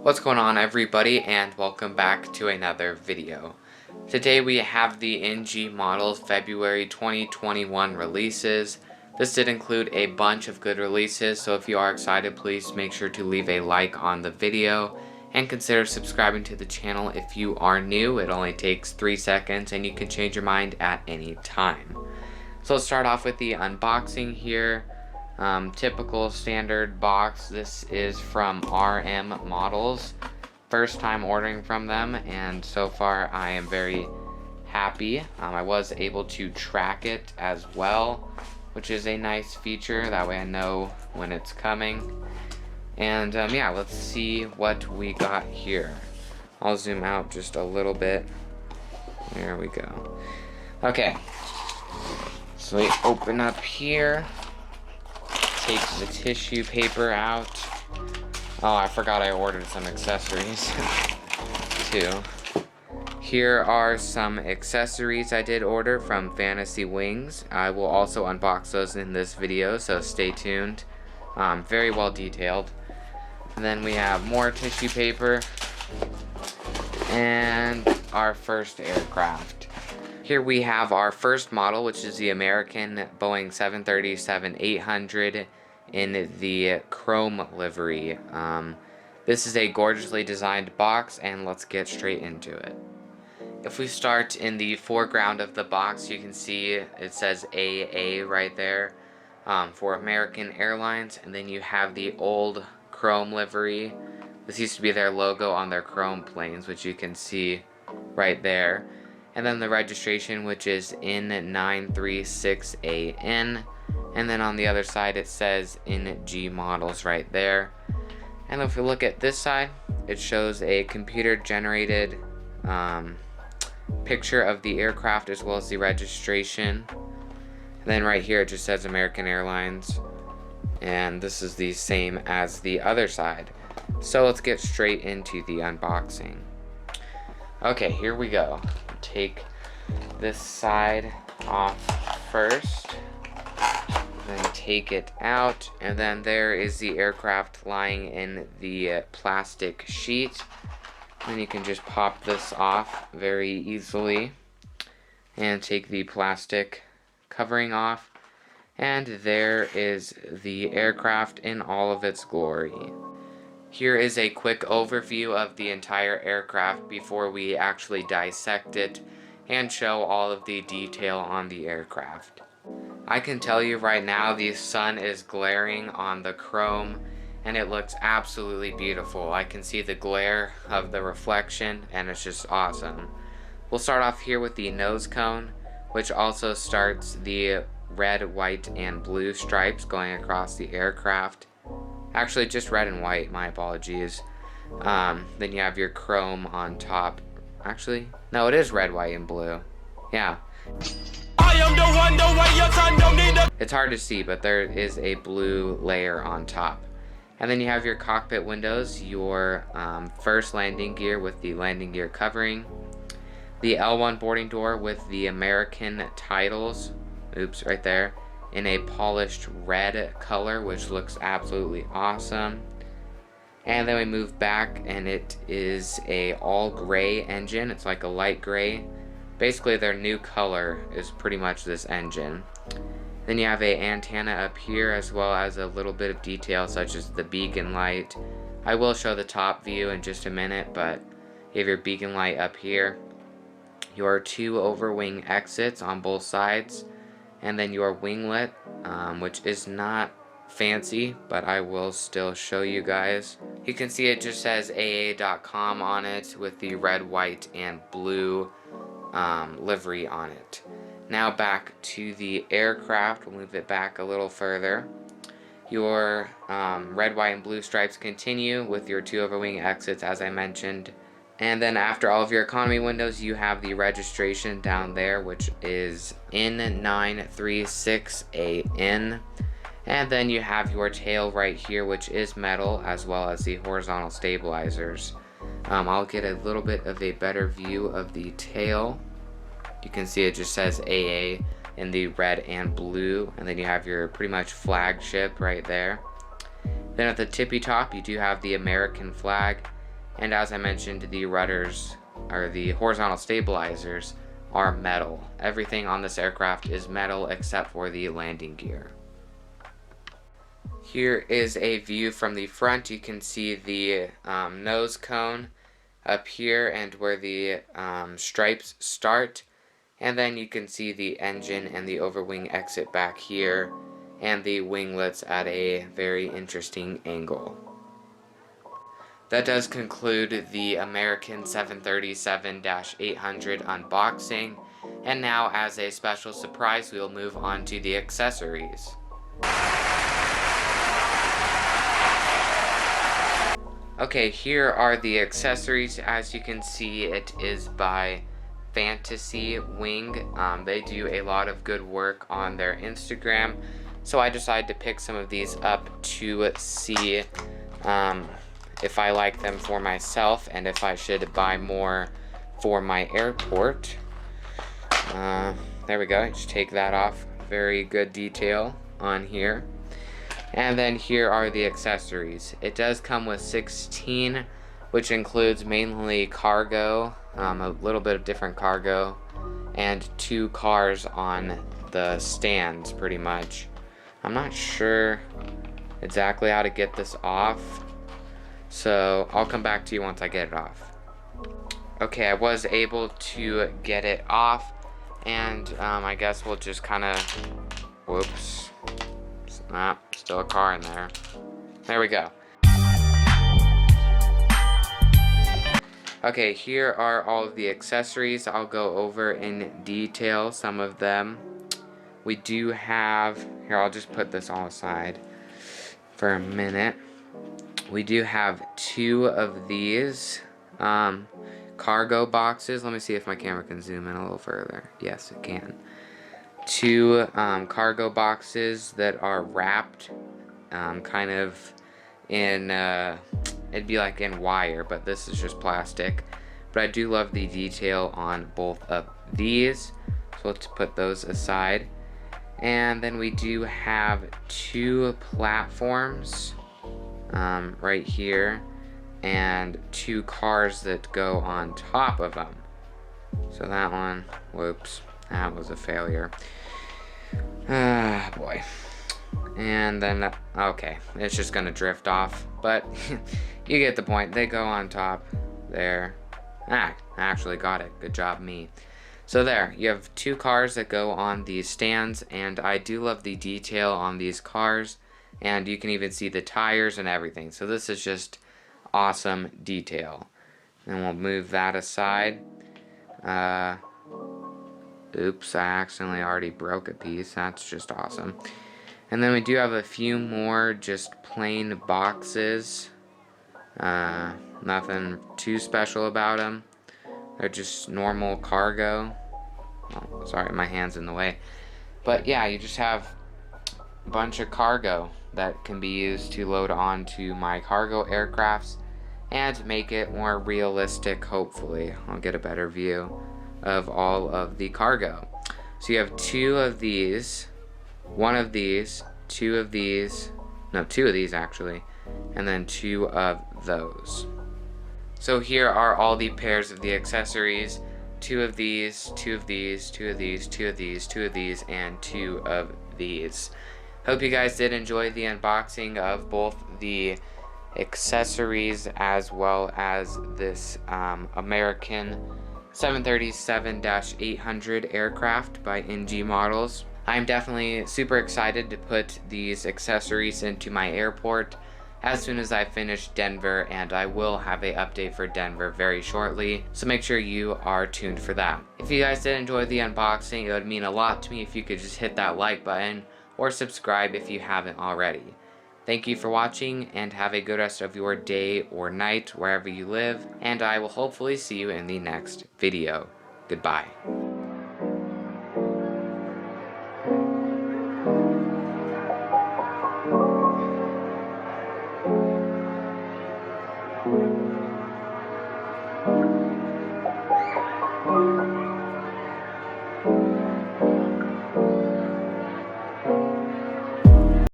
What's going on, everybody, and welcome back to another video. Today we have the NG model February 2021 releases. This did include a bunch of good releases, so if you are excited, please make sure to leave a like on the video and consider subscribing to the channel if you are new. It only takes 3 seconds and you can change your mind at any time. So let's start off with the unboxing here. Typical standard box. This is from RM Models. First time ordering from them, and so far I am very happy. I was able to track it as well, which is a nice feature. That way I know when it's coming. And yeah, let's see what we got here. I'll zoom out just a little bit. There we go. Okay, so we open up here. Take the tissue paper out. Oh, I forgot I ordered some accessories too. Here are some accessories I did order from Fantasy Wings. I will also unbox those in this video, so stay tuned. Very well detailed. And then we have more tissue paper and our first aircraft. Here we have our first model, which is the American Boeing 737-800 in the chrome livery. This is a gorgeously designed box, and let's get straight into it. If we start in the foreground of the box, you can see it says AA right there for American Airlines, and then you have the old chrome livery. This used to be their logo on their chrome planes, which you can see right there. And then the registration, which is N936AN. And then on the other side it says NG models right there. And if we look at this side, it shows a computer generated picture of the aircraft as well as the registration. And then right here it just says American Airlines. And this is the same as the other side. So let's get straight into the unboxing. Okay, here we go. Take this side off first, then take it out, and then there is the aircraft lying in the plastic sheet. Then you can just pop this off very easily and take the plastic covering off, and there is the aircraft in all of its glory. Here is a quick overview of the entire aircraft before we actually dissect it and show all of the detail on the aircraft. I can tell you right now the sun is glaring on the chrome and it looks absolutely beautiful. I can see the glare of the reflection and it's just awesome. We'll start off here with the nose cone, which also starts the red, white, and blue stripes going across the aircraft. Actually, just red and white, my apologies. Then you have your chrome on top. Actually, no, it is red, white, and blue. Yeah. It's hard to see, but there is a blue layer on top. And then you have your cockpit windows, your first landing gear with the landing gear covering, the L1 boarding door with the American titles, oops, right there, in a polished red color, which looks absolutely awesome. And then we move back and it is a all gray engine. It's like a light gray. Basically their new color is pretty much this engine. Then you have a antenna up here as well as a little bit of detail such as the beacon light. I will show the top view in just a minute, but you have your beacon light up here, your 2 overwing exits on both sides, and then your winglet, which is not fancy, but I will still show you guys. You can see it just says AA.com on it with the red, white, and blue livery on it. Now back to the aircraft. We'll move it back a little further. Your red, white, and blue stripes continue with your 2 overwing exits, as I mentioned. And then after all of your economy windows, you have the registration down there, which is N936AN. And then you have your tail right here, which is metal, as well as the horizontal stabilizers. I'll get a little bit of a better view of the tail. You can see it just says AA in the red and blue. And then you have your pretty much flagship right there. Then at the tippy top, you do have the American flag. And as I mentioned, the rudders, or the horizontal stabilizers, are metal. Everything on this aircraft is metal except for the landing gear. Here is a view from the front. You can see the nose cone up here and where the stripes start. And then you can see the engine and the overwing exit back here, and the winglets at a very interesting angle. That does conclude the American 737-800 unboxing, and now as a special surprise we'll move on to the accessories. Okay, here are the accessories. As you can see, it is by Fantasy Wing. They do a lot of good work on their Instagram, so I decided to pick some of these up to see if I like them for myself and if I should buy more for my airport. There we go, just take that off. Very good detail on here. And then here are the accessories. It does come with 16, which includes mainly cargo, a little bit of different cargo, and 2 cars on the stands pretty much. I'm not sure exactly how to get this off, so I'll come back to you once I get it off. Okay, I was able to get it off, and I guess we'll just kind of, whoops. Still a car in there. There we go. Okay, here are all of the accessories. I'll go over in detail some of them. We do have, here I'll just put this all aside for a minute. We do have 2 of these cargo boxes. Let me see if my camera can zoom in a little further. Yes, it can. 2 cargo boxes that are wrapped kind of in it'd be like in wire, but this is just plastic. But I do love the detail on both of these, so let's put those aside. And then we do have 2 platforms right here, and 2 cars that go on top of them. So that one, whoops, that was a failure. Ah, boy. And then, okay, it's just gonna drift off, but you get the point. They go on top there. I actually got it. Good job, me. So there, you have 2 cars that go on these stands, and I do love the detail on these cars, and you can even see the tires and everything. So this is just awesome detail. And we'll move that aside. Oops, I accidentally already broke a piece. That's just awesome. And then we do have a few more just plain boxes. Nothing too special about them. They're just normal cargo. Oh, sorry, my hand's in the way. But yeah, you just have a bunch of cargo that can be used to load onto my cargo aircrafts and make it more realistic, hopefully. I'll get a better view of all of the cargo. So you have 2 of these, 1 of these, 2 of these, no, 2 of these actually, and then 2 of those. So here are all the pairs of the accessories. 2 of these, 2 of these, 2 of these, 2 of these, 2 of these, and 2 of these. Hope you guys did enjoy the unboxing of both the accessories as well as this American 737-800 aircraft by NG Models. I'm definitely super excited to put these accessories into my airport as soon as I finish Denver, and I will have an update for Denver very shortly, so make sure you are tuned for that. If you guys did enjoy the unboxing, it would mean a lot to me if you could just hit that like button or subscribe if you haven't already. Thank you for watching, and have a good rest of your day or night wherever you live, and I will hopefully see you in the next video. Goodbye.